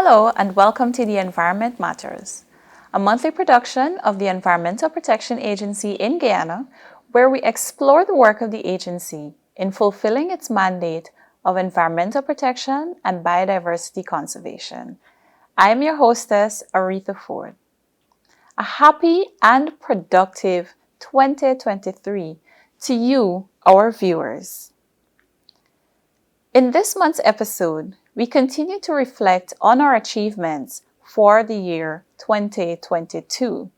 Hello and welcome to The Environment Matters, a monthly production of the Environmental Protection Agency in Guyana, where we explore the work of the agency in fulfilling its mandate of environmental protection and biodiversity conservation. I am your hostess, Aretha Ford. A happy and productive 2023 to you, our viewers. In this month's episode, we continue to reflect on our achievements for the year 2022.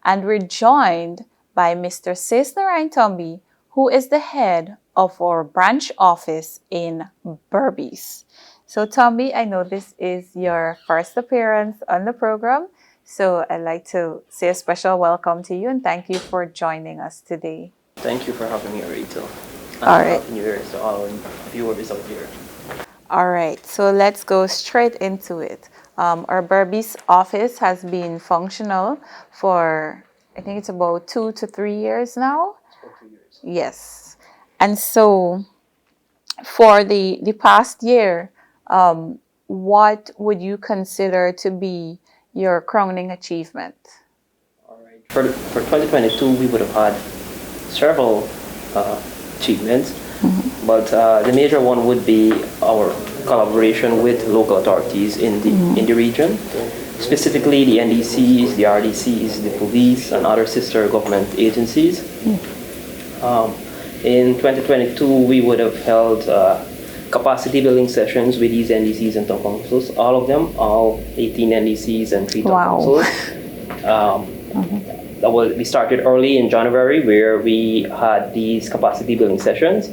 And we're joined by Mr. Cesnarain Tombi, who is the head of our branch office in Berbice. So Tombi, I know this is your first appearance on the program, so I'd like to say a special welcome to you and thank you for joining us today. Thank you for having me, Rachel. All right. Happy New Year to all viewers out here. All right, so let's go straight into it. Our Berbice office has been functional for, I think it's about 2 to 3 years now. For 2 years. Yes. And so for the past year, what would you consider to be your crowning achievement? All right. For 2022, we would have had several achievements, but the major one would be our collaboration with local authorities in the region, specifically the NDCs, the RDCs, the police, and other sister government agencies. In 2022, we would have held capacity building sessions with these NDCs and town councils, all of them, all 18 NDCs and 3 town councils. We started early in January where we had these capacity building sessions,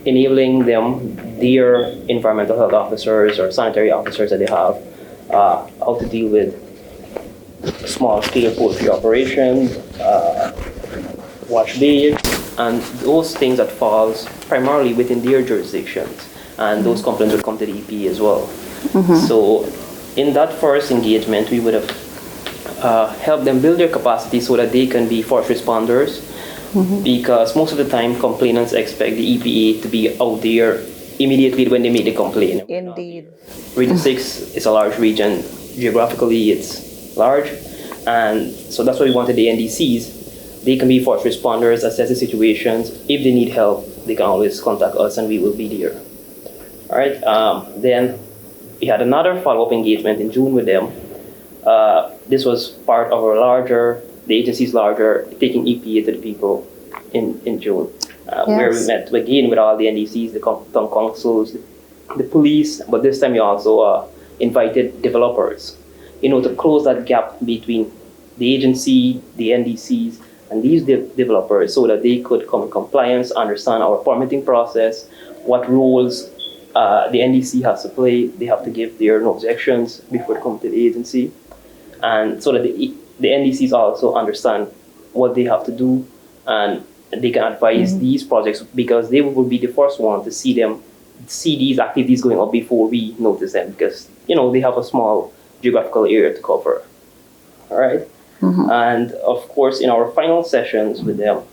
enabling them, their environmental health officers or sanitary officers that they have, how to deal with small scale poultry operations, wash bays, and those things that falls primarily within their jurisdictions. And those complaints would come to the EPA as well. So in that first engagement, we would have helped them build their capacity so that they can be first responders, because most of the time complainants expect the EPA to be out there immediately when they make the complaint. Indeed. Region 6 is a large region. Geographically, it's large. And so that's why we wanted the NDCs. They can be first responders, assess the situations. If they need help, they can always contact us and we will be there. All right. Then we had another follow-up engagement in June with them. This was part of the agency's larger taking EPA to the people in June, where we met again with all the NDCs, the town councils, the police, but this time we also invited developers, to close that gap between the agency, the NDCs, and these developers so that they could come in compliance, understand our permitting process, what roles the NDC has to play. They have to give their no objections before they come to the agency, and so that the NDCs also understand what they have to do and they can advise these projects, because they will be the first one to see these activities going on before we notice them, because they have a small geographical area to cover. All right. And of course, in our final sessions with them,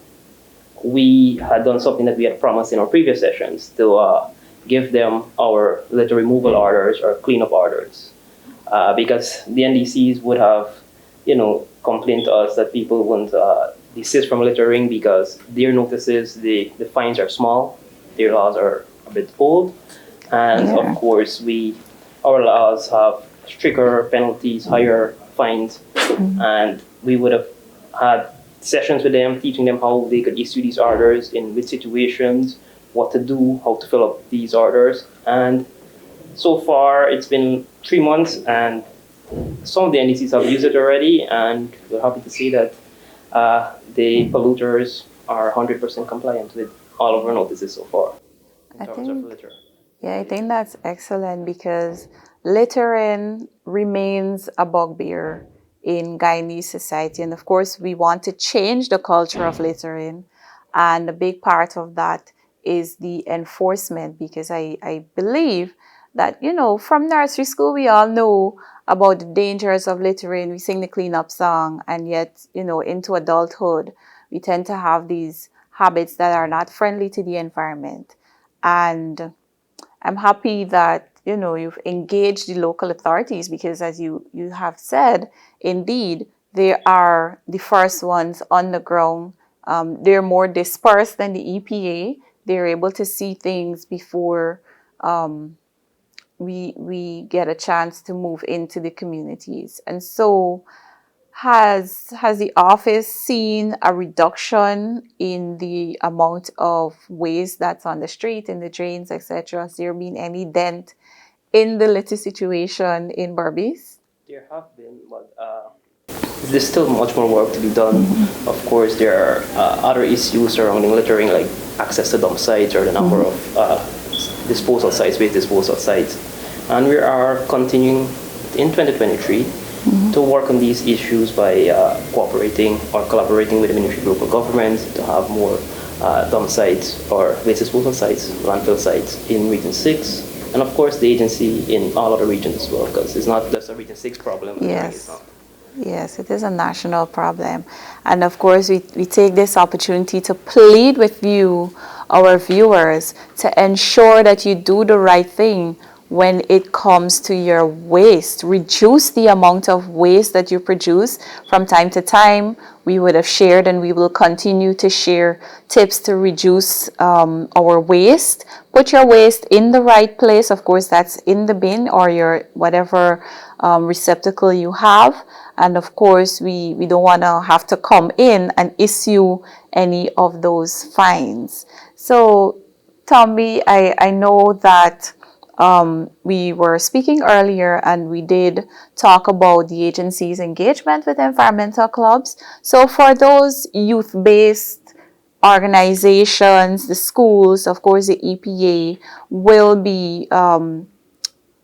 we had done something that we had promised in our previous sessions to give them our litter removal orders or cleanup orders, because the NDCs would have complained to us that people wouldn't desist from littering because their notices, the fines are small, their laws are a bit old, and of course our laws have stricter penalties, higher fines, and we would have had sessions with them teaching them how they could issue these orders, in which situations, what to do, how to fill up these orders. And so far it's been 3 months and some of the NDCs have used it already, and we're happy to see that the polluters are 100% compliant with all of our notices so far in terms of litter. Yeah, I think that's excellent, because littering remains a bugbear in Guyanese society. And of course, we want to change the culture of littering. And a big part of that is the enforcement, because I believe that, from nursery school, we all know about the dangers of littering. We sing the cleanup song, and yet, into adulthood, we tend to have these habits that are not friendly to the environment. And I'm happy that you've engaged the local authorities because, as you have said, indeed, they are the first ones on the ground. They're more dispersed than the EPA. They're able to see things before we get a chance to move into the communities. And so, has the office seen a reduction in the amount of waste that's on the street, in the drains, etc.? Has there been any dent in the litter situation in Berbice? There have been, but there's still much more work to be done. Of course, there are other issues surrounding littering, like access to dump sites or the number of disposal sites, waste disposal sites. And we are continuing in 2023 to work on these issues by cooperating or collaborating with the Ministry of Local Government to have more dump sites or waste disposal sites, landfill sites in Region 6. And of course, the agency in all other regions as well, because it's not just a Region 6 problem. Yes. Yes, it is a national problem. And of course, we take this opportunity to plead with you, our viewers, to ensure that you do the right thing when it comes to your waste. Reduce the amount of waste that you produce. From time to time, we would have shared and we will continue to share tips to reduce our waste. Put your waste in the right place. Of course, that's in the bin or your whatever receptacle you have. And of course, we don't want to have to come in and issue any of those fines. So, Tommy, I know that we were speaking earlier and we did talk about the agency's engagement with environmental clubs. So for those youth-based organizations, the schools, of course, the EPA will be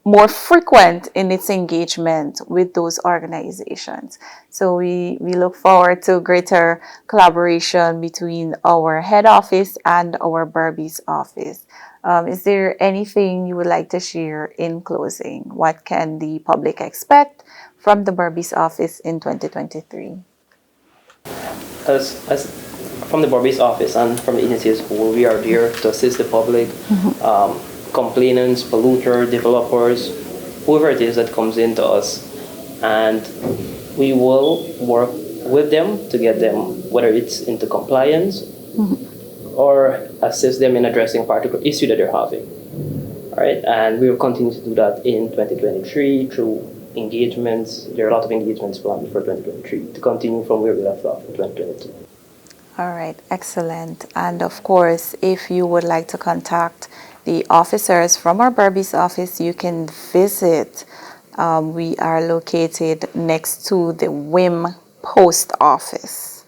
more frequent in its engagement with those organizations. So we look forward to greater collaboration between our head office and our Berbice office. Is there anything you would like to share in closing? What can the public expect from the Berbice office in 2023? As from the Berbice office and from the agency as a whole, we are there to assist the public, complainants, polluters, developers, whoever it is that comes into us, and we will work with them to get them, whether it's into compliance or assist them in addressing a particular issue that they're having. All right, and we will continue to do that in 2023 through engagements. There are a lot of engagements planned for 2023 to continue from where we left off in 2022. All right, excellent. And of course, if you would like to contact the officers from our Berbice office, you can visit. We are located next to the WIM post office.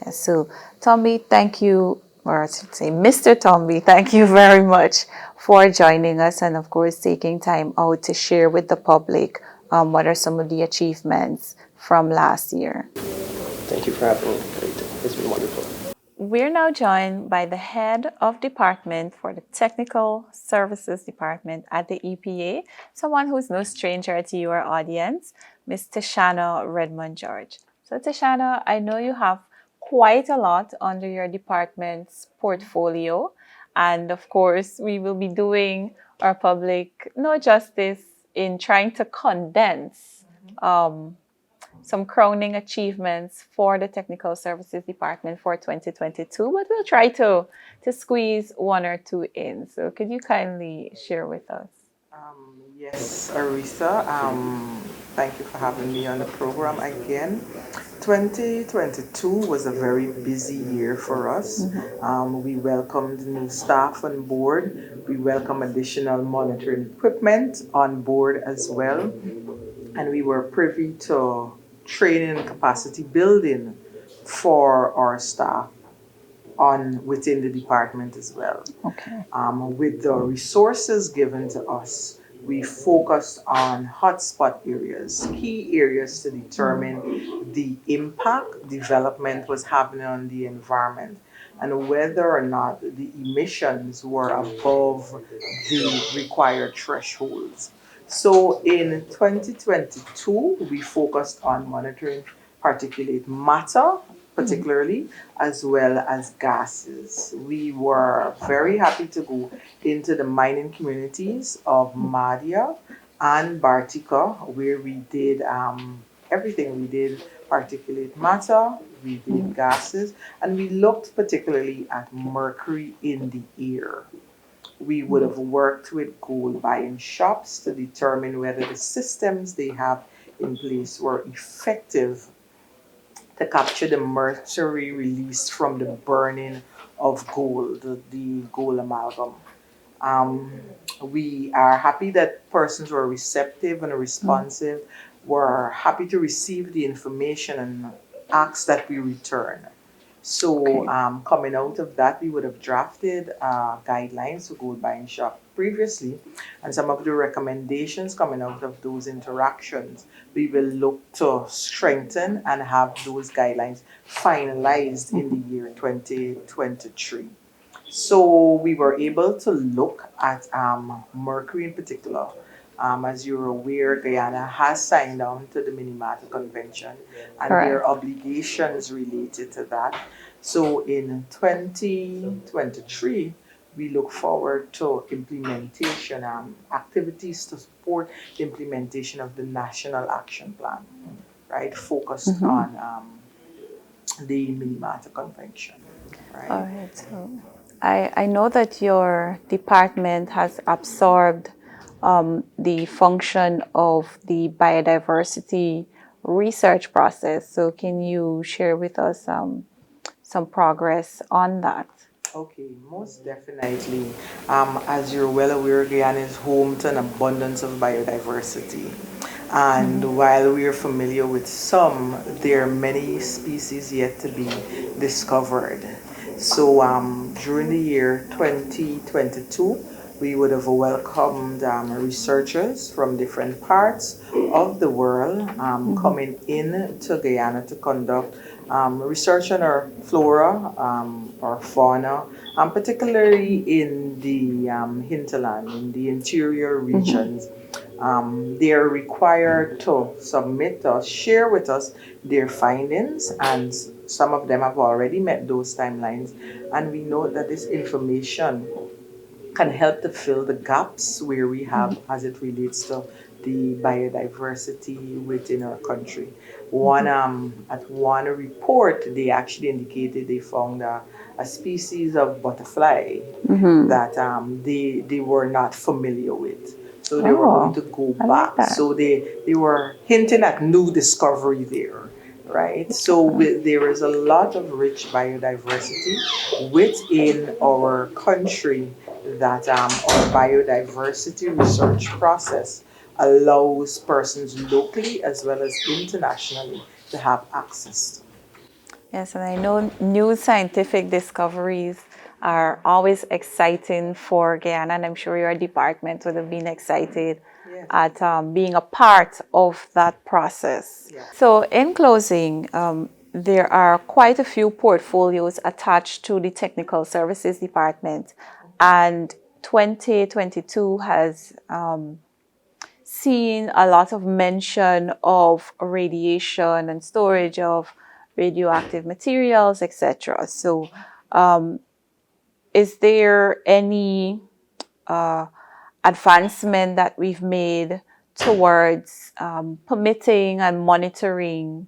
Yeah, so, Tommy, thank you, or I should say, Mr. Tomby, thank you very much for joining us and, of course, taking time out to share with the public what are some of the achievements from last year. Thank you for having me. It's been wonderful. We're now joined by the head of department for the Technical Services Department at the EPA, someone who's no stranger to your audience, Ms. Tashana Redmond George. So Tashana, I know you have quite a lot under your department's portfolio, and of course we will be doing our public no justice in trying to condense some crowning achievements for the Technical Services Department for 2022, but we'll try to squeeze one or two in. So could you kindly share with us? Yes, Arisa, thank you for having me on the program again. 2022 was a very busy year for us. We welcomed new staff on board. We welcomed additional monitoring equipment on board as well. And we were privy to training and capacity building for our staff within the department as well. Okay. With the resources given to us, we focused on hotspot areas, key areas to determine the impact development was having on the environment and whether or not the emissions were above the required thresholds. So in 2022, we focused on monitoring particulate matter particularly, as well as gases. We were very happy to go into the mining communities of Madhya and Bartika, where we did everything. We did particulate matter, we did gases, and we looked particularly at mercury in the air. We would have worked with gold buying shops to determine whether the systems they have in place were effective to capture the mercury released from the burning of gold, the gold amalgam. Um, we are happy that persons were receptive and responsive, were happy to receive the information and ask that we return. So, Okay. coming out of that, we would have drafted guidelines for gold buying shop previously, and some of the recommendations coming out of those interactions, we will look to strengthen and have those guidelines finalized in the year 2023. So we were able to look at mercury in particular. As you're aware, Guyana has signed on to the Minamata Convention and there Correct. are obligations related to that. So in 2023, we look forward to implementation activities to support the implementation of the National Action Plan, right? Focused on the Minamata Convention, All right? right. So I know that your department has absorbed the function of the biodiversity research process. So can you share with us some progress on that? Okay, most definitely. As you're well aware, Guyana is home to an abundance of biodiversity. And while we are familiar with some, there are many species yet to be discovered. So during the year 2022, we would have welcomed researchers from different parts of the world coming in to Guyana to conduct research on our flora or fauna, particularly in the hinterland, in the interior regions. They are required to submit or share with us their findings, and some of them have already met those timelines. And we know that this information can help to fill the gaps where we have as it relates to the biodiversity within our country. At one report, they actually indicated they found a species of butterfly that they were not familiar with. So they were going Oh, to go I like back. that. So they were hinting at new discovery there, right? So there is a lot of rich biodiversity within our country that our biodiversity research process allows persons locally as well as internationally to have access to. Yes, and I know new scientific discoveries are always exciting for Guyana, and I'm sure your department would have been excited Yes. at being a part of that process. Yeah. So, in closing, there are quite a few portfolios attached to the Technical Services Department, and 2022 has seen a lot of mention of radiation and storage of radioactive materials, etc. So, is there any advancement that we've made towards permitting and monitoring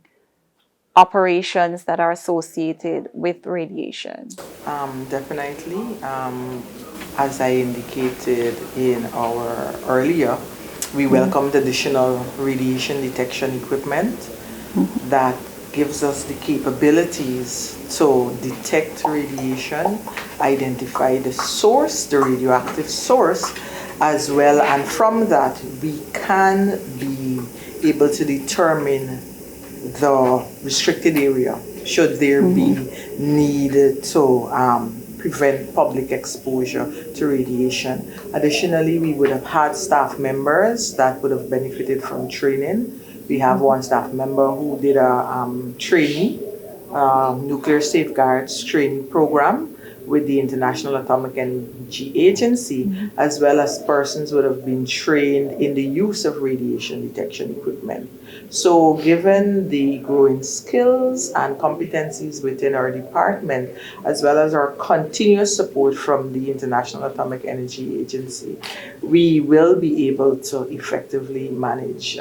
operations that are associated with radiation? Definitely. As I indicated in our earlier, we welcomed additional radiation detection equipment that gives us the capabilities to detect radiation, identify the source, the radioactive source, as well, and from that we can be able to determine the restricted area should there be needed to prevent public exposure to radiation. Additionally, we would have had staff members that would have benefited from training. We have one staff member who did a training, nuclear safeguards training program with the International Atomic Energy Agency, as well as persons would have been trained in the use of radiation detection equipment. So given the growing skills and competencies within our department, as well as our continuous support from the International Atomic Energy Agency, we will be able to effectively manage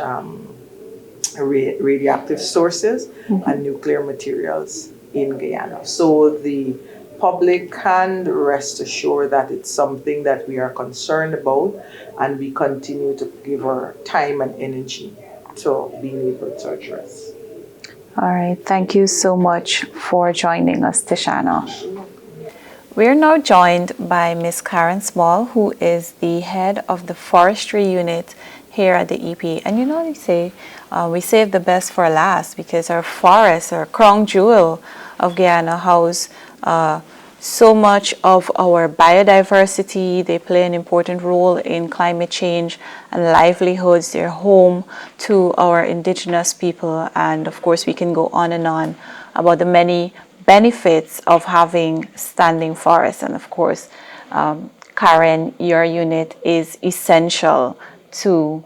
radioactive sources and nuclear materials in Guyana. So the public can rest assured that it's something that we are concerned about, and we continue to give our time and energy to being able to address. All right, thank you so much for joining us, Tishana. We're now joined by Ms. Karen Small, who is the head of the forestry unit here at the EPA. And you know, they say we save the best for last, because our forests, our crown jewel of Guyana, house so much of our biodiversity. They play an important role in climate change and livelihoods. They're home to our indigenous people. And of course, we can go on and on about the many benefits of having standing forests. And of course, Karen, your unit is essential to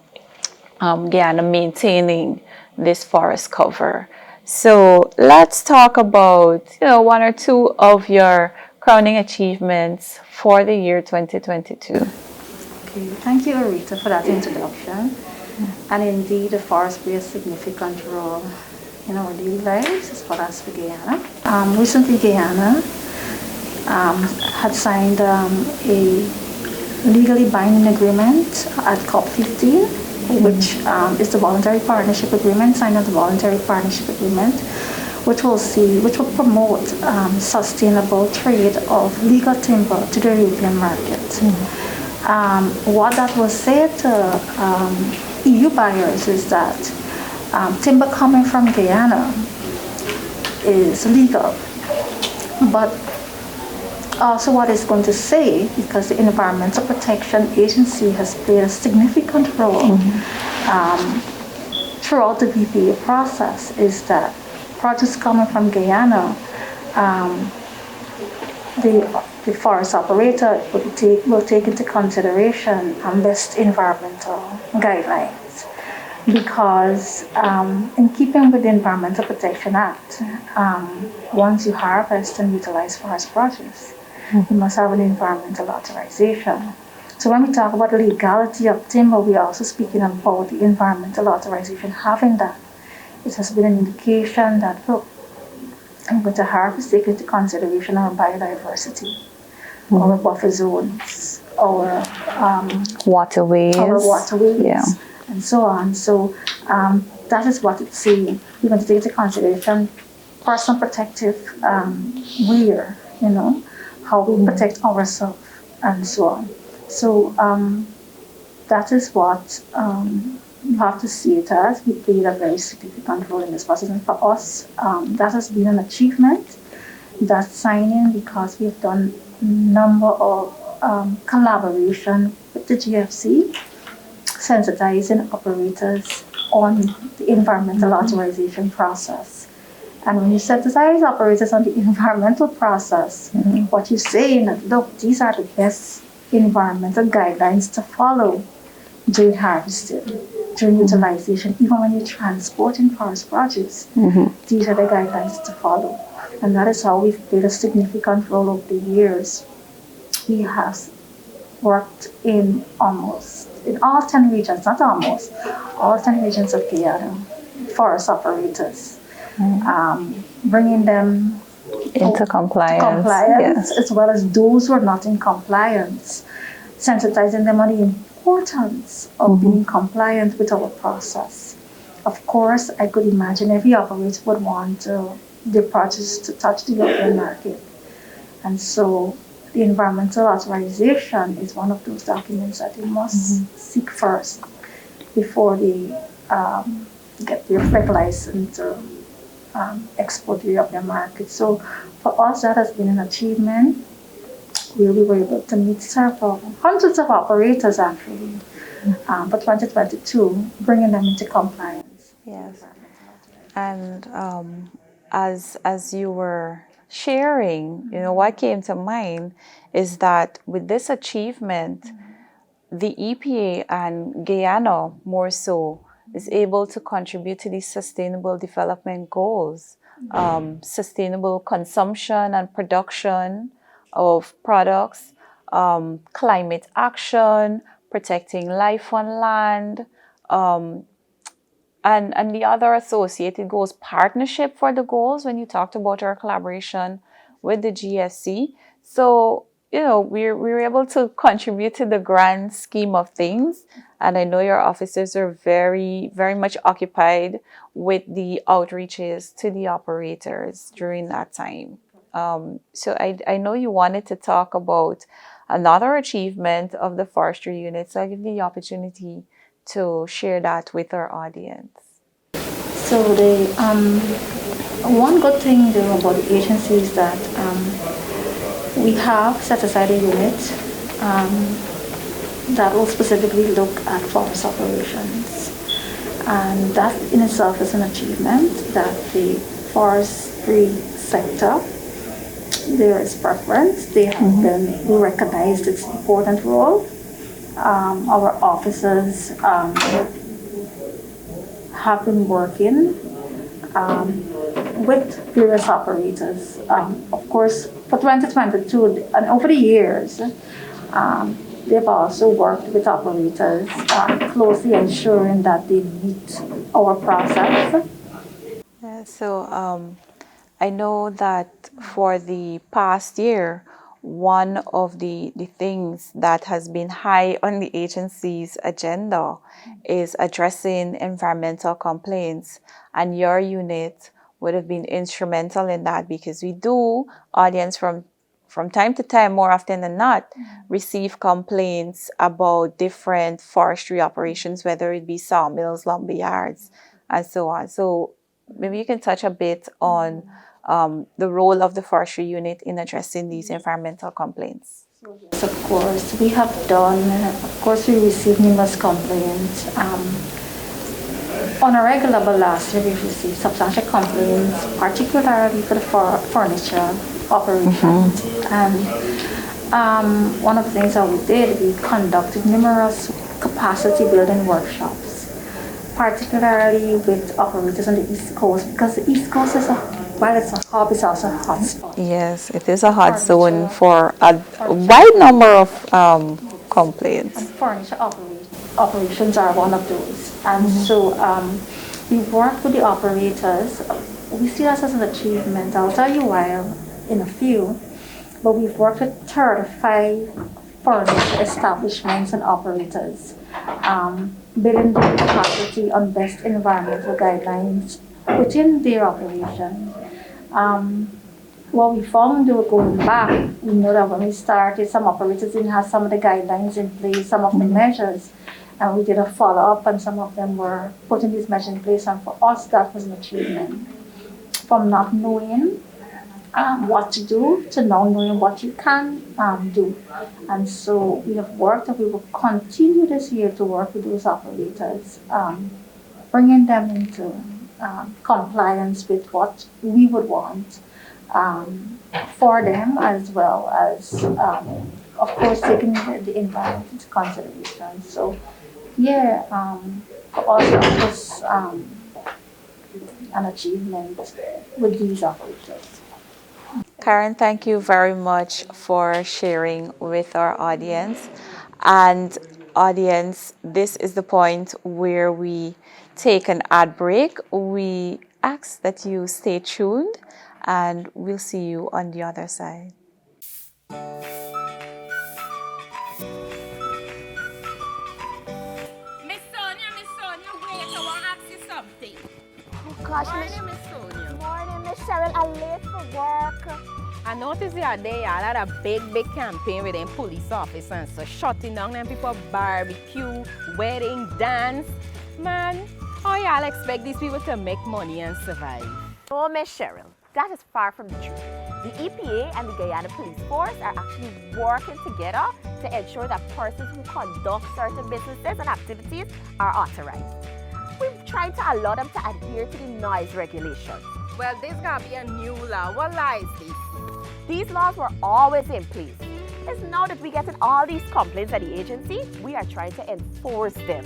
Guyana maintaining this forest cover. So let's talk about one or two of your crowning achievements for the year 2022. Okay, thank you, Arita, for that introduction. And indeed, the forest plays a significant role in our daily lives as well as for Guyana. Recently, Guyana had signed a legally binding agreement at COP15, which is the voluntary partnership agreement, signed the voluntary partnership agreement, which will promote sustainable trade of legal timber to the European market. What that will say to EU buyers is that timber coming from Guyana is legal, but also what it's going to say, because the Environmental Protection Agency has played a significant role throughout the VPA process, is that produce coming from Guyana, the forest operator will take into consideration best environmental guidelines, because in keeping with the Environmental Protection Act, once you harvest and utilize forest produce, you must have an environmental authorization. So when we talk about the legality of timber, we are also speaking about the environmental authorization. Having that, it has been an indication that, look, I'm going to harvest, take into consideration our biodiversity, our buffer zones, our waterways, and so on. So that is what it's saying. We're going to take into consideration personal protective wear, how we protect ourselves, and so on. So that is what you have to see it as. We played a very significant role in this process, and for us, that has been an achievement, that signing, because we've done a number of collaboration with the GFC, sensitizing operators on the environmental authorization process. And when you sensitize operators on the environmental process, what you're saying is, look, these are the best environmental guidelines to follow during harvesting, during utilization, even when you're transporting forest produce. These are the guidelines to follow. And that is how we've played a significant role over the years. We have worked in all 10 regions, not almost, all 10 regions of Guyana, forest operators, bringing them into compliance, yes, as well as those who are not in compliance, sensitizing them on the importance of being compliant with our process. Of course, I could imagine every operator would want their produce to touch the European market. And so the environmental authorization is one of those documents that they must seek first before they get their FEC license to export to the European market. So for us, that has been an achievement, where we were able to meet hundreds of operators actually, for 2022, bringing them into compliance. Yes. And as you were sharing, what came to mind is that with this achievement, the EPA and Guyana more so is able to contribute to these sustainable development goals, sustainable consumption and production of products, climate action, protecting life on land, and the other associated goals, partnership for the goals when you talked about our collaboration with the GFC. So, we're able to contribute to the grand scheme of things. And I know your officers are very, very much occupied with the outreaches to the operators during that time. So I know you wanted to talk about another achievement of the forestry unit. So I'll give you the opportunity to share that with our audience. So the one good thing about the agency is that we have set aside a unit that will specifically look at forest operations. And that in itself is an achievement that the forestry sector, there is preference. They have been recognized its important role. Our officers have been working with various operators. Of course, for 2022 and over the years, they've also worked with operators closely ensuring that they meet our process. Yeah, so I know that for the past year, one of the things that has been high on the agency's agenda is addressing environmental complaints. And your unit would have been instrumental in that because we do, audience, from time to time, more often than not, receive complaints about different forestry operations, whether it be sawmills, lumber yards, and so on. So maybe you can touch a bit on the role of the forestry unit in addressing these environmental complaints. Yes, of course, we have done, of course, we receive numerous complaints. On a regular, but last year we've received substantial complaints, particularly for the furniture operations. And one of the things that we did, we conducted numerous capacity building workshops, particularly with operators on the East Coast, because the East Coast is while it's a hub, it's also a hotspot. Yes, it is a hot zone for a wide number of complaints. And furniture operations are one of those. And so we work with the operators. We see this as an achievement. I'll tell you why in a few, but we've worked with 35 furniture establishments and operators, building the capacity on best environmental guidelines within their operation. What we found going back, we know that when we started, some operators didn't have some of the guidelines in place, some of the measures, and we did a follow-up, and some of them were putting these measures in place, and for us, that was an achievement. From not knowing what to do to now knowing what you can do. And so we have worked, and we will continue this year to work with those operators, bringing them into compliance with what we would want for them, as well as, of course, taking the environment into consideration. So, yeah, for us, it was an achievement with these operators. Karen, thank you very much for sharing with our audience. And audience, this is the point where we take an ad break. We ask that you stay tuned, and we'll see you on the other side. Miss Sonia, wait, I want to ask you something. Oh gosh, Morning, Miss Sonia. Morning, Miss Cheryl. I'm late for work. I noticed the other day y'all had a big campaign with them police officers, so shutting down them people barbecue, wedding, dance. Man, how y'all expect these people to make money and survive? Oh, Miss Cheryl, that is far from the truth. The EPA and the Guyana Police Force are actually working together to ensure that persons who conduct certain businesses and activities are authorized. We've tried to allow them to adhere to the noise regulations. Well, this gonna be a new law. What law is this? These laws were always in place. It's now that we getting all these complaints at the agency, we are trying to enforce them.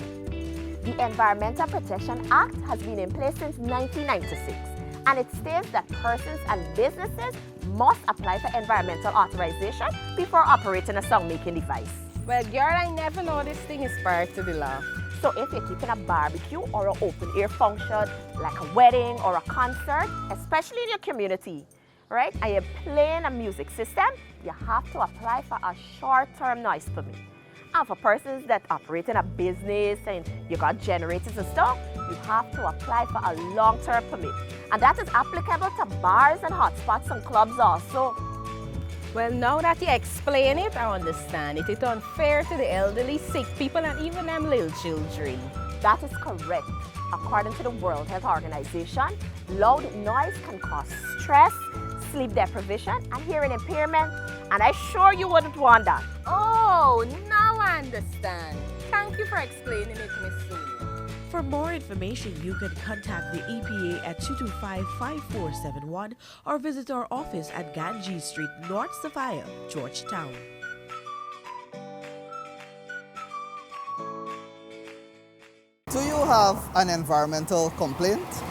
The Environmental Protection Act has been in place since 1996, and it states that persons and businesses must apply for environmental authorization before operating a sound-making device. Well, girl, I never know this thing is prior to the law. So if you're keeping a barbecue or an open-air function, like a wedding or a concert, especially in your community, right, and you're playing a music system, you have to apply for a short-term noise permit. And for persons that operate in a business and you got generators and stuff, you have to apply for a long-term permit. And that is applicable to bars and hotspots and clubs also. Well, now that you explain it, I understand it. It's unfair to the elderly, sick people, and even them little children. That is correct. According to the World Health Organization, loud noise can cause stress, sleep deprivation, and hearing impairment. And I'm sure you wouldn't want that. Oh, now I understand. Thank you for explaining it, Miss Sonia. For more information, you can contact the EPA at 225-5471 or visit our office at Ganji Street, North Sophia, Georgetown. Do you have an environmental complaint?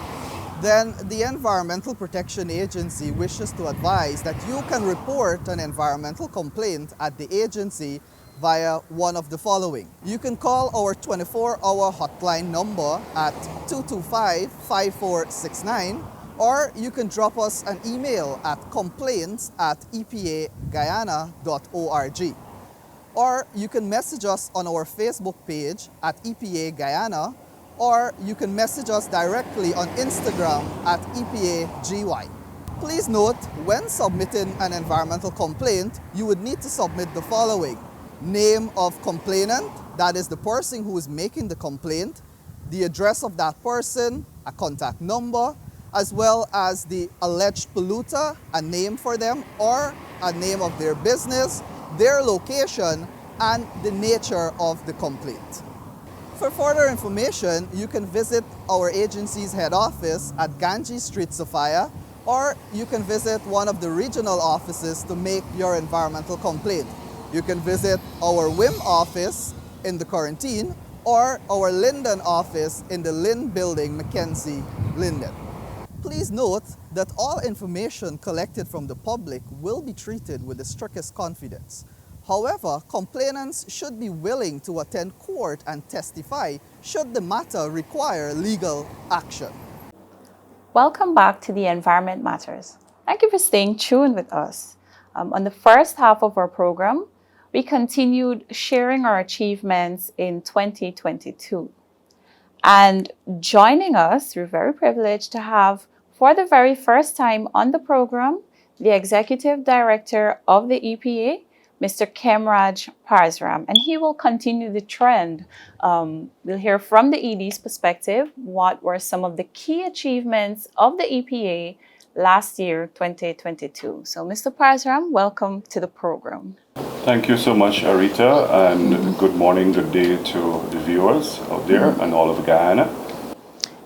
Then the Environmental Protection Agency wishes to advise that you can report an environmental complaint at the agency via one of the following. You can call our 24-hour hotline number at 225-5469, or you can drop us an email at complaints@epaguyana.org. Or you can message us on our Facebook page at EPA Guyana, or you can message us directly on Instagram at EPAGY. Please note, when submitting an environmental complaint, you would need to submit the following: name of complainant, that is the person who is making the complaint, the address of that person, a contact number, as well as the alleged polluter, a name for them, or a name of their business, their location, and the nature of the complaint. For further information, you can visit our agency's head office at Ganji Street, Sophia, or you can visit one of the regional offices to make your environmental complaint. You can visit our WIM office in the Quarantine or our Linden office in the Lynn Building, Mackenzie, Linden. Please note that all information collected from the public will be treated with the strictest confidence. However, complainants should be willing to attend court and testify should the matter require legal action. Welcome back to the Environment Matters. Thank you for staying tuned with us. On the first half of our program, we continued sharing our achievements in 2022. And joining us, we're very privileged to have, for the very first time on the program, the Executive Director of the EPA, Mr. Kemraj Parasram, and he will continue the trend. We'll hear from the ED's perspective what were some of the key achievements of the EPA last year, 2022. So, Mr. Parasram, welcome to the program. Thank you so much, Arita, and good morning, good day to the viewers out there and all of Guyana.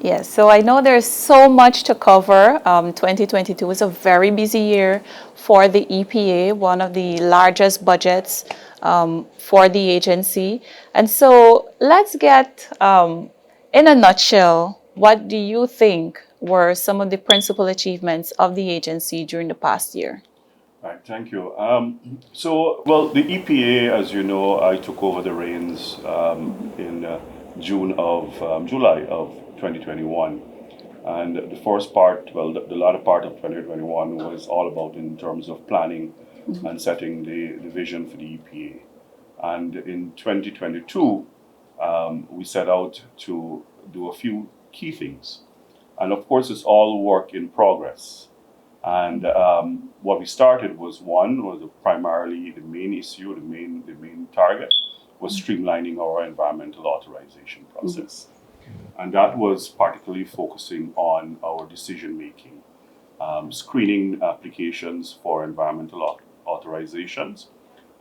Yes, so I know there's so much to cover. 2022 was a very busy year for the EPA, one of the largest budgets for the agency. And so let's get, in a nutshell, what do you think were some of the principal achievements of the agency during the past year? Right, thank you. Well, the EPA, as you know, I took over the reins in July of 2021. And the first part, well, the latter part of 2021 was all about in terms of planning and setting the vision for the EPA. And in 2022, we set out to do a few key things. And of course, it's all work in progress. And what we started was primarily the main issue, the main target was streamlining our environmental authorization process. And that was particularly focusing on our decision making, screening applications for environmental authorizations,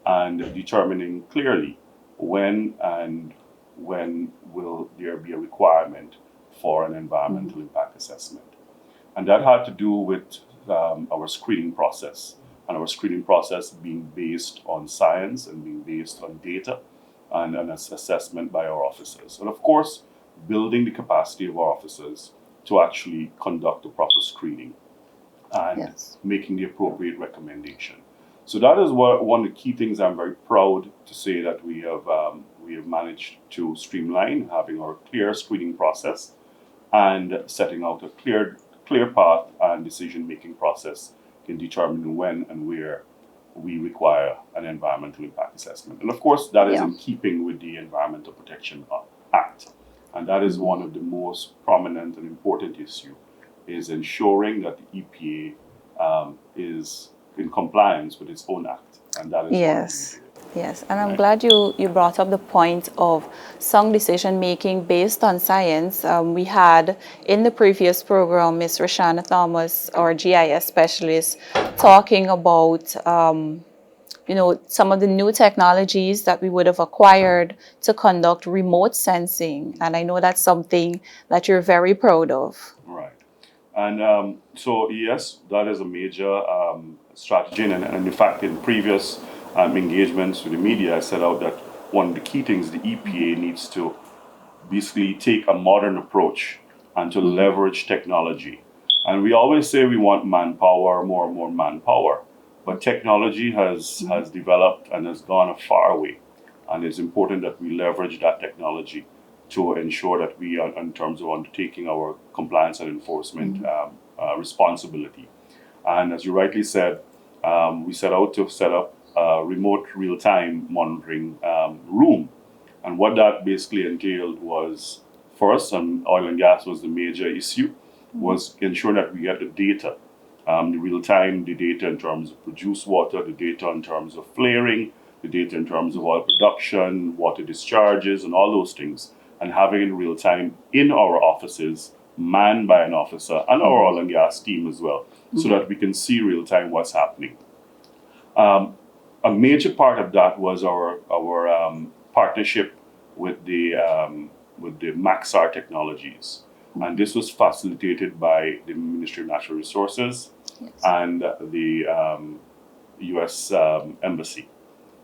and determining clearly when will there be a requirement for an environmental impact assessment. And that had to do with our screening process, and our screening process being based on science and being based on data and an assessment by our officers. And of course, building the capacity of our officers to actually conduct the proper screening and Yes. making the appropriate recommendation. So that is one of the key things I'm very proud to say that we have managed to streamline, having our clear screening process and setting out a clear path and decision-making process in determining when and where we require an environmental impact assessment. And of course, that is Yeah. in keeping with the Environmental Protection Act. And that is one of the most prominent and important issue, is ensuring that the EPA is in compliance with its own act. And that is Yes. what we did. Yes, and I'm glad you brought up the point of sound decision making based on science. We had in the previous program Ms. Rashana Thomas, our GIS specialist, talking about some of the new technologies that we would have acquired to conduct remote sensing, and I know that's something that you're very proud of. Right. And so, yes, that is a major strategy. And in fact, in previous engagements with the media, I set out that one of the key things the EPA needs to basically take a modern approach and to leverage technology. And we always say we want manpower, more and more manpower, but technology has developed and has gone a far way. And it's important that we leverage that technology to ensure that we are, in terms of undertaking our compliance and enforcement responsibility. And as you rightly said, we set out to set up a remote real-time monitoring room. And what that basically entailed was, first, and oil and gas was the major issue, was ensuring that we get the data, the real-time, the data in terms of produced water, the data in terms of flaring, the data in terms of oil production, water discharges, and all those things, and having it in real time in our offices, manned by an officer and our oil and gas team as well, so that we can see real time what's happening. A major part of that was our partnership with the Maxar Technologies, and this was facilitated by the Ministry of Natural Resources and the U.S. Embassy,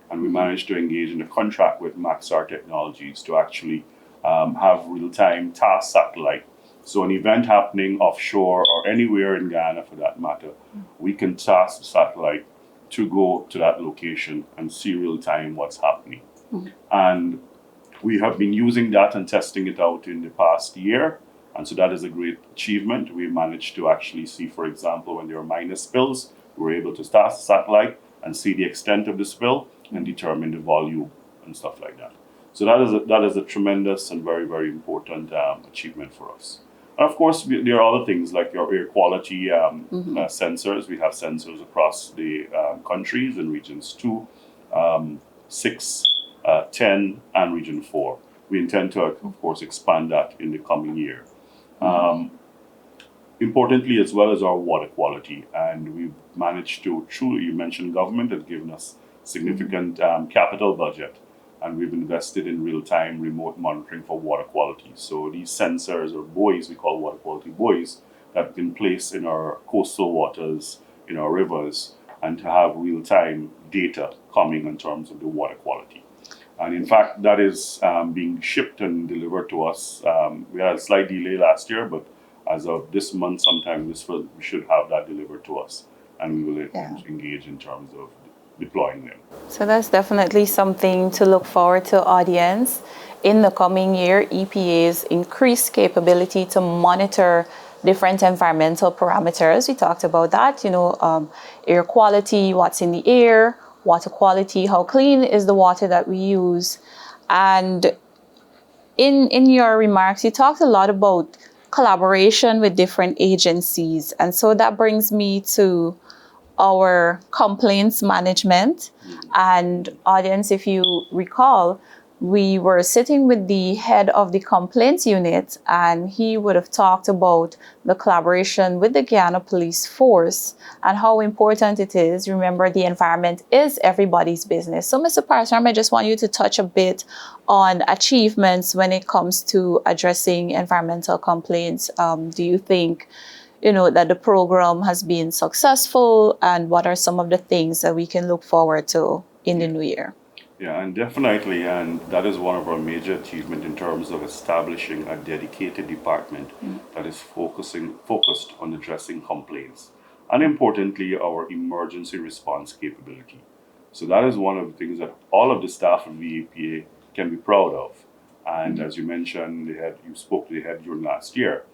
and we managed to engage in a contract with Maxar Technologies to actually have real-time task satellite. So an event happening offshore or anywhere in Ghana for that matter, we can task the satellite to go to that location and see real-time what's happening. And we have been using that and testing it out in the past year. And so that is a great achievement. We managed to actually see, for example, when there are minor spills, we're able to task the satellite and see the extent of the spill and determine the volume and stuff like that. So that is a tremendous and very, very important achievement for us. And of course, there are other things like your air quality sensors. We have sensors across the countries in regions 2, 6, 10, and region 4. We intend to, of course, expand that in the coming year. Importantly, as well as our water quality, and we've managed to truly, you mentioned government has given us significant capital budget, and we've invested in real-time remote monitoring for water quality. So these sensors or buoys, we call water quality buoys, that have been placed in our coastal waters, in our rivers, and to have real-time data coming in terms of the water quality. And in fact, that is being shipped and delivered to us. We had a slight delay last year, but as of this month, sometime we should have that delivered to us, and we will engage in terms of deploying them. So that's definitely something to look forward to, audience. In the coming year, EPA's increased capability to monitor different environmental parameters. We talked about that, air quality, what's in the air, water quality, how clean is the water that we use. And in your remarks, you talked a lot about collaboration with different agencies. And so that brings me to our complaints management. And audience, if you recall, we were sitting with the head of the complaints unit, and he would have talked about the collaboration with the Guyana Police Force and how important it is. Remember, the environment is everybody's business. So, Mr. Parsham, I just want you to touch a bit on achievements when it comes to addressing environmental complaints. Do you think that the program has been successful, and what are some of the things that we can look forward to in the new year? Yeah, and definitely, and that is one of our major achievements in terms of establishing a dedicated department that is focused on addressing complaints, and importantly, our emergency response capability. So that is one of the things that all of the staff of the EPA can be proud of. And as you mentioned, you spoke to the head during last year.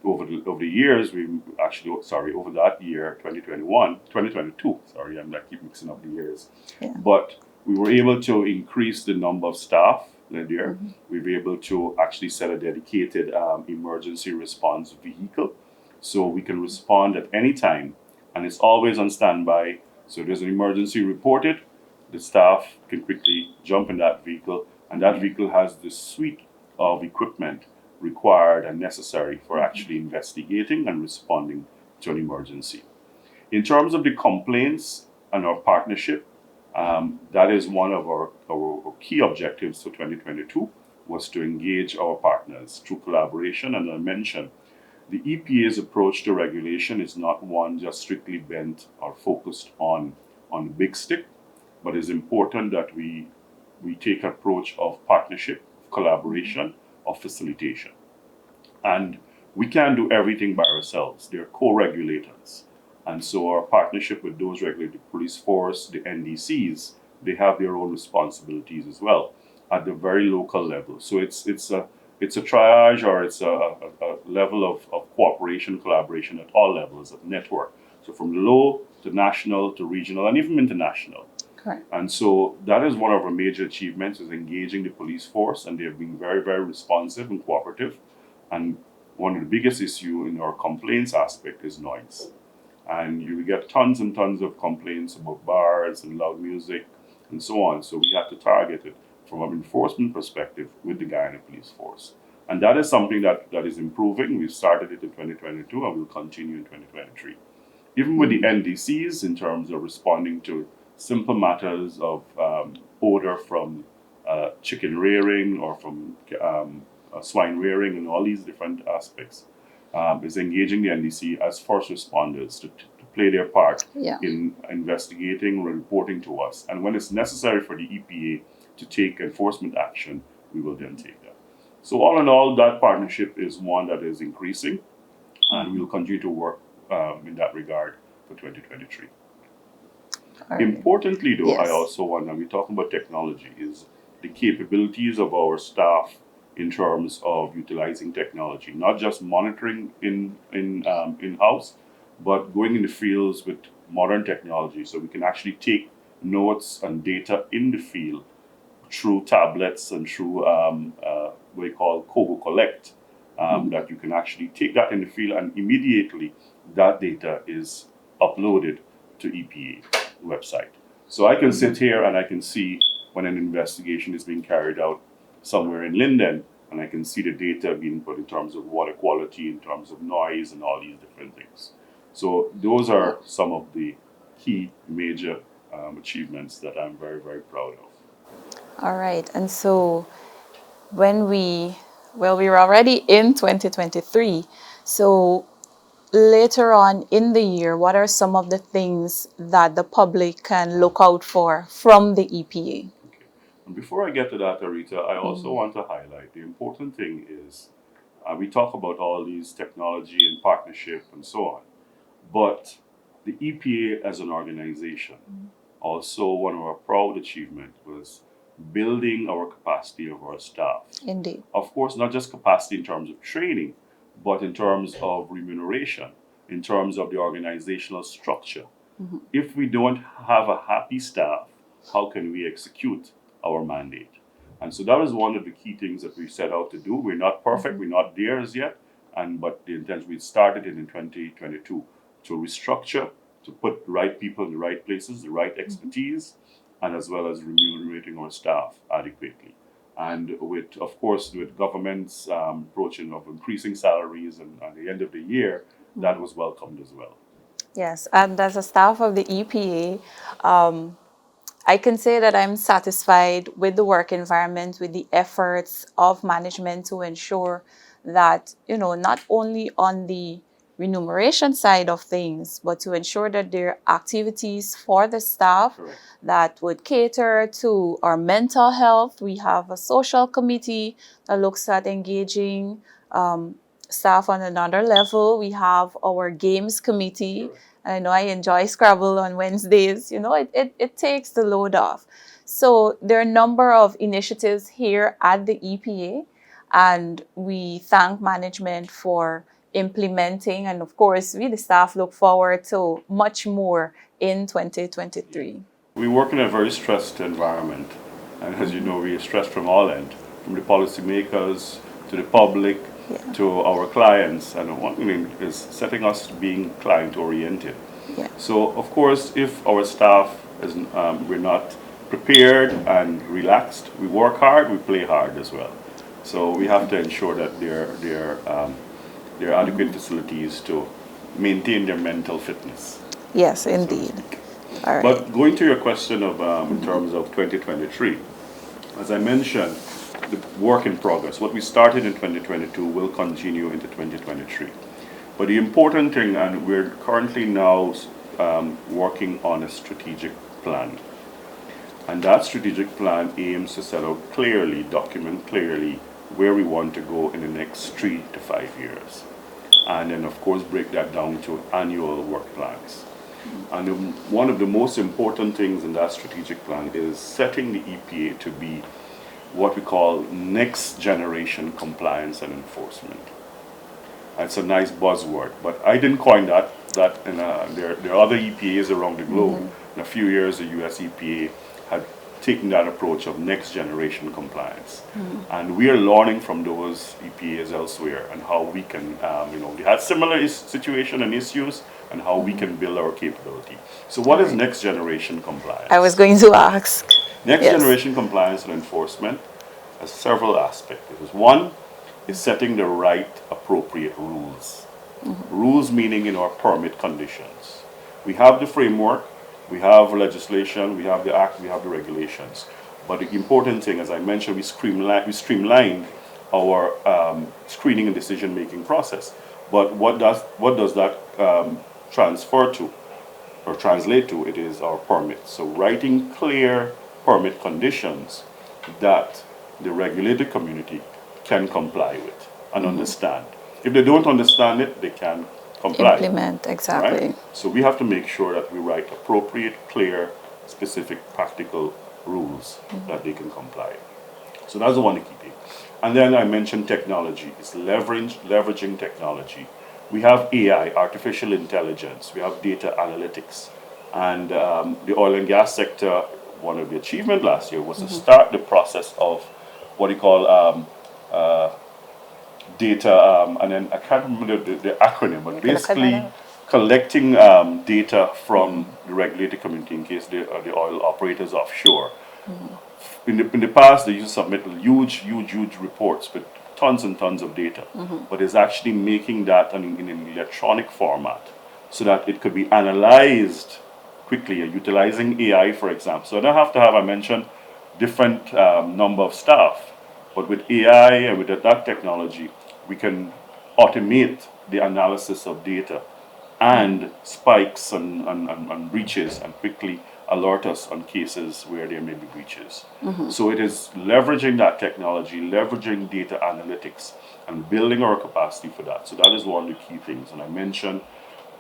Over the years, over that year, 2022, I keep mixing up the years. Yeah. But we were able to increase the number of staff that year. We were able to actually set a dedicated emergency response vehicle so we can respond at any time, and it's always on standby. So if there's an emergency reported, the staff can quickly jump in that vehicle, and that vehicle has the suite of equipment required and necessary for actually investigating and responding to an emergency. In terms of the complaints and our partnership, that is one of our key objectives for 2022, was to engage our partners through collaboration. And I mentioned, the EPA's approach to regulation is not one just strictly bent or focused on the big stick, but it's important that we take an approach of partnership, collaboration, of facilitation. And we can't do everything by ourselves. They're co-regulators. And so our partnership with those regulated police force, the NDCs, they have their own responsibilities as well at the very local level. So it's a triage, or it's a level of cooperation, collaboration at all levels of network. So from low to national to regional and even international. Correct. And so that is one of our major achievements, is engaging the police force, and they have been very, very responsive and cooperative. And one of the biggest issues in our complaints aspect is noise. And you get tons and tons of complaints about bars and loud music and so on. So we have to target it from an enforcement perspective with the Guyana Police Force. And that is something that is improving. We started it in 2022 and will continue in 2023. Even with the NDCs, in terms of responding to simple matters of odor from chicken rearing or from swine rearing and all these different aspects, is engaging the NDC as first responders to play their part in investigating or reporting to us. And when it's necessary for the EPA to take enforcement action, we will then take that. So all in all, that partnership is one that is increasing, and we will continue to work in that regard for 2023. All right. Importantly, though, Yes. I also want, and we're talking about technology, is the capabilities of our staff in terms of utilizing technology, not just monitoring in-house, but going in the fields with modern technology, so we can actually take notes and data in the field through tablets and through what we call Kobo Collect, that you can actually take that in the field, and immediately that data is uploaded to EPA website. So I can sit here and I can see when an investigation is being carried out somewhere in Linden, and I can see the data being put in terms of water quality, in terms of noise, and all these different things. So those are some of the key major achievements that I'm very, very proud of. All right. And so when we're already in 2023. So later on in the year, what are some of the things that the public can look out for from the EPA? And before I get to that, Arita, I also want to highlight the important thing is we talk about all these technology and partnership and so on, but the EPA as an organization, also one of our proud achievements was building our capacity of our staff. Indeed. Of course, not just capacity in terms of training, but in terms of remuneration, in terms of the organizational structure. If we don't have a happy staff, how can we execute our mandate? And so that is one of the key things that we set out to do. We're not perfect, we're not there as yet, but the intention, we started it in 2022 to restructure, to put the right people in the right places, the right expertise, and as well as remunerating our staff adequately. And with, of course, with government's approaching of increasing salaries and at the end of the year, that was welcomed as well. Yes, and as a staff of the EPA, I can say that I'm satisfied with the work environment, with the efforts of management to ensure that, not only on the remuneration side of things, but to ensure that there are activities for the staff Correct. that would cater to our mental health. We have a social committee that looks at engaging staff on another level. We have our games committee. I know I enjoy Scrabble on Wednesdays. You know, it takes the load off. So there are a number of initiatives here at the EPA, and we thank management for implementing, and of course, we the staff look forward to much more in 2023. We work in a very stressed environment, and as you know, we are stressed from all ends, from the policymakers to the public to our clients, and one thing is setting us being client-oriented. Yeah. So, of course, if our staff is we're not prepared and relaxed, we work hard, we play hard as well. So we have to ensure that there are adequate facilities to maintain their mental fitness. Yes, indeed. All right. But going to your question of in terms of 2023, as I mentioned, the work in progress. What we started in 2022 will continue into 2023. But the important thing, and we're currently now working on a strategic plan. And that strategic plan aims to set out clearly, document clearly where we want to go in the next 3 to 5 years. And then, of course, break that down to annual work plans. And one of the most important things in that strategic plan is setting the EPA to be what we call next generation compliance and enforcement. It's a nice buzzword, but I didn't coin that. There are other EPAs around the globe. In a few years, the US EPA had taken that approach of next generation compliance. And we are learning from those EPAs elsewhere and how we can, they had similar situation and issues and how we can build our capability. So what is next generation compliance? I was going to ask. Next generation compliance and enforcement has several aspects. One is setting the right appropriate rules. Rules meaning our permit conditions. We have the framework, we have legislation, we have the act, we have the regulations. But the important thing, as I mentioned, we streamlined our screening and decision-making process. But what does that transfer to or translate to? It is our permits. So writing clear permit conditions that the regulated community can comply with and understand. If they don't understand it, they can comply. Implement, exactly. Right? So we have to make sure that we write appropriate, clear, specific, practical rules that they can comply. So that's the one key thing. And then I mentioned technology. It's leveraging technology. We have AI, artificial intelligence. We have data analytics. And the oil and gas sector, one of the achievements last year was to start the process of what you call data, and then I can't remember the acronym, but basically collecting data from the regulated community in case the oil operators offshore. In the past, they used to submit huge reports with tons and tons of data, but it's actually making that in an electronic format so that it could be analyzed quickly, utilizing AI, for example. So I don't have to have, I mentioned, different number of staff, but with AI and with that technology, we can automate the analysis of data and spikes and breaches and quickly alert us on cases where there may be breaches. So it is leveraging that technology, leveraging data analytics, and building our capacity for that. So that is one of the key things. And I mentioned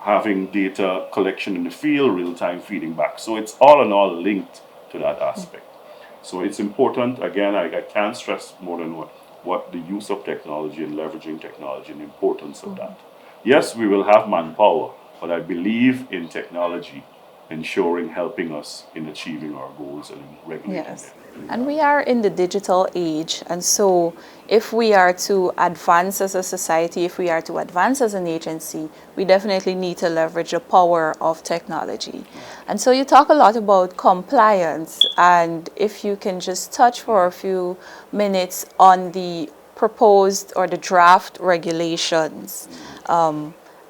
having data collection in the field, real-time feeding back. So it's all in all linked to that aspect. So it's important, again, I can't stress more than what the use of technology and leveraging technology and the importance of that. Yes, we will have manpower, but I believe in technology ensuring, helping us in achieving our goals and regulating Yes. them. And we are in the digital age, and so if we are to advance as a society, if we are to advance as an agency, we definitely need to leverage the power of technology. And so you talk a lot about compliance, and if you can just touch for a few minutes on the proposed or the draft regulations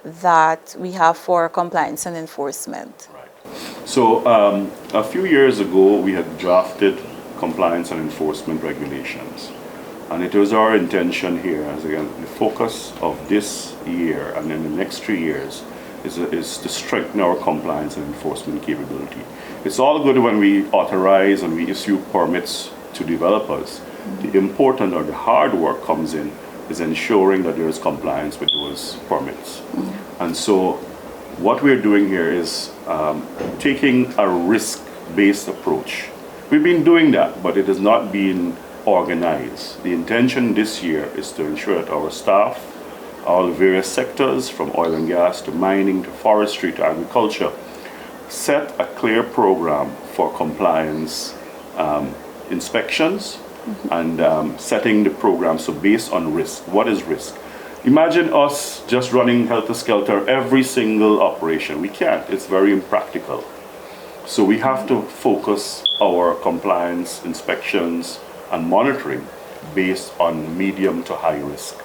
that we have for compliance and enforcement. So a few years ago, we had drafted compliance and enforcement regulations. And it was our intention here, as again, the focus of this year and in the next 3 years is to strengthen our compliance and enforcement capability. It's all good when we authorize and we issue permits to developers. The important or the hard work comes in is ensuring that there is compliance with those permits. And so what we're doing here is taking a risk-based approach. We've been doing that, but it has not been organized. The intention this year is to ensure that our staff, all the various sectors from oil and gas to mining to forestry to agriculture, set a clear program for compliance inspections and setting the program so based on risk. What is risk? Imagine us just running helter-skelter every single operation. We can't. It's very impractical. So we have to focus our compliance inspections and monitoring based on medium to high risk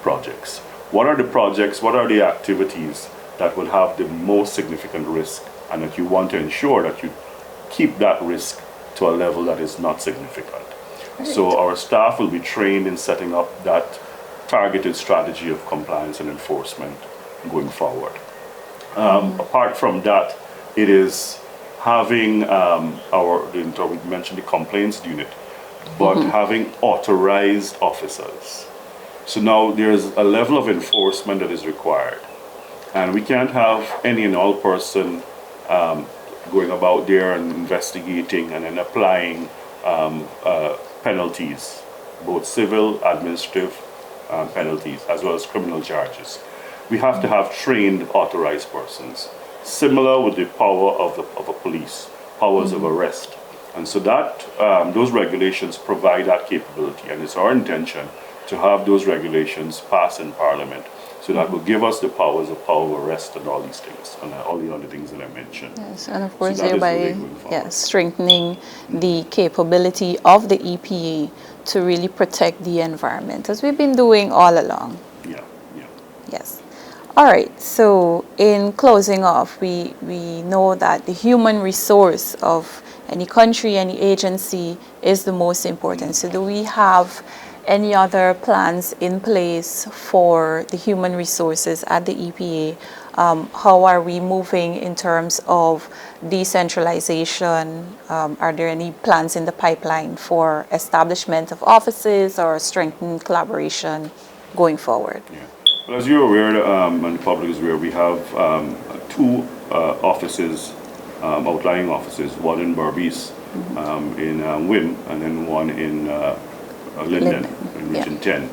projects. What are the projects, what are the activities that will have the most significant risk and that you want to ensure that you keep that risk to a level that is not significant. Right. So our staff will be trained in setting up that targeted strategy of compliance and enforcement going forward. Apart from that, it is having we mentioned the complaints unit, but having authorized officers. So now there's a level of enforcement that is required. And we can't have any and all person going about there and investigating and then applying penalties, both civil, administrative penalties, as well as criminal charges. We have to have trained, authorized persons, similar with the power of a police, powers of arrest. And so that those regulations provide that capability, and it's our intention to have those regulations passed in Parliament. So that will give us the powers of power of arrest and all these things, and all the other things that I mentioned. Yes, and of course So thereby strengthening the capability of the EPA to really protect the environment, as we've been doing all along. Yeah. Yes. All right, so in closing off, we know that the human resource of any country, any agency is the most important. So do we have any other plans in place for the human resources at the EPA? How are we moving in terms of decentralization? Are there any plans in the pipeline for establishment of offices or strengthened collaboration going forward? Yeah. Well, as you're aware, and the public is aware, we have two offices, outlying offices, one in Berbice, in WIM, and then one in Linden, in Region 10.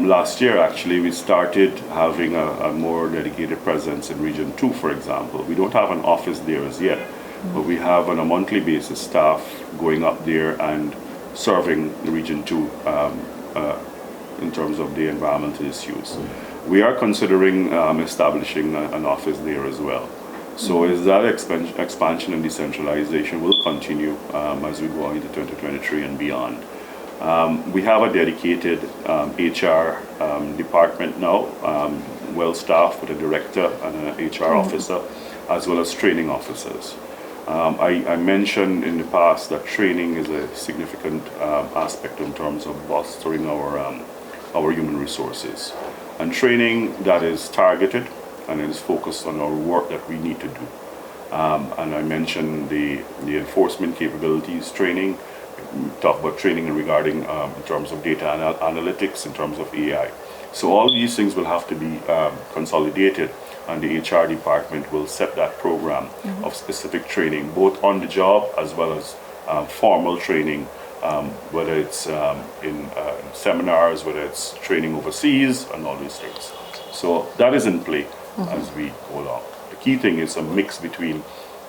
Last year, actually, we started having a more dedicated presence in Region 2, for example. We don't have an office there as yet, but we have on a monthly basis staff going up there and serving the Region 2 in terms of the environmental issues. We are considering establishing an office there as well. So is that expansion and decentralization will continue as we go into 2023 and beyond. We have a dedicated HR department now, well staffed with a director and an HR officer, as well as training officers. I mentioned in the past that training is a significant aspect in terms of bolstering our human resources. And training that is targeted and it is focused on our work that we need to do. And I mentioned the enforcement capabilities training. We talk about training regarding in terms of data analytics, in terms of AI. So all these things will have to be consolidated, and the HR department will set that program of specific training, both on the job as well as formal training, whether it's in seminars, whether it's training overseas, and all these things. So that is in play as we go along. The key thing is a mix between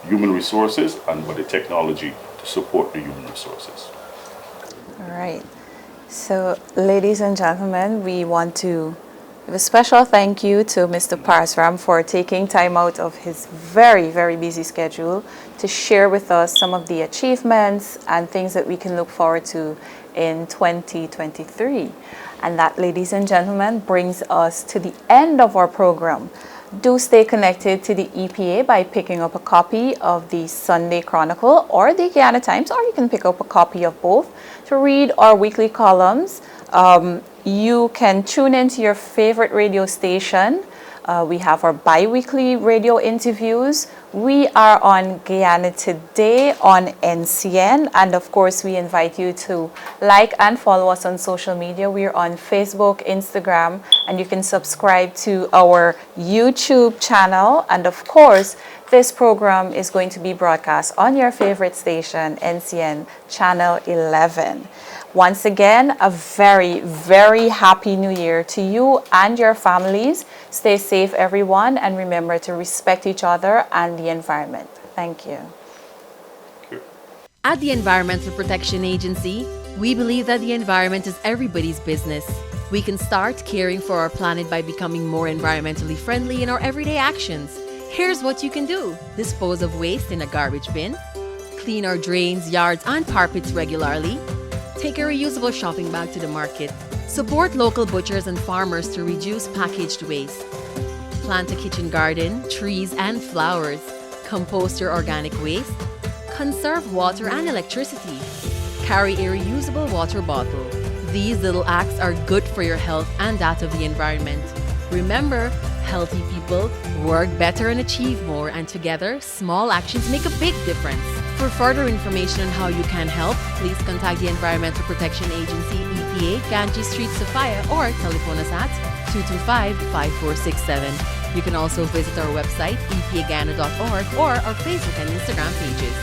human resources and the technology to support the human resources. All right. So, ladies and gentlemen, we want to give a special thank you to Mr. Parsram for taking time out of his very, very busy schedule to share with us some of the achievements and things that we can look forward to in 2023. And that, ladies and gentlemen, brings us to the end of our program. Do stay connected to the EPA by picking up a copy of the Sunday Chronicle or the Guyana Times, or you can pick up a copy of both to read our weekly columns. You can tune into your favorite radio station. We have our bi-weekly radio interviews. We are on Guyana Today on NCN, and of course we invite you to like and follow us on social media. We're on Facebook, Instagram, and you can subscribe to our YouTube channel. And of course, this program is going to be broadcast on your favorite station, NCN Channel 11. Once again, a very, very happy new year to you and your families. Stay safe, everyone, and remember to respect each other and the environment. Thank you. At the Environmental Protection Agency, we believe that the environment is everybody's business. We can start caring for our planet by becoming more environmentally friendly in our everyday actions. Here's what you can do: dispose of waste in a garbage bin, clean our drains, yards, and carpets regularly, take a reusable shopping bag to the market, support local butchers and farmers to reduce packaged waste, plant a kitchen garden, trees and flowers, compost your organic waste, conserve water and electricity, carry a reusable water bottle. These little acts are good for your health and that of the environment. Remember, healthy people work better and achieve more, and together, small actions make a big difference. For further information on how you can help, please contact the Environmental Protection Agency, EPA, Ganges Street, Sophia, or telephone us at 225-5467. You can also visit our website, epaguyana.org, or our Facebook and Instagram pages.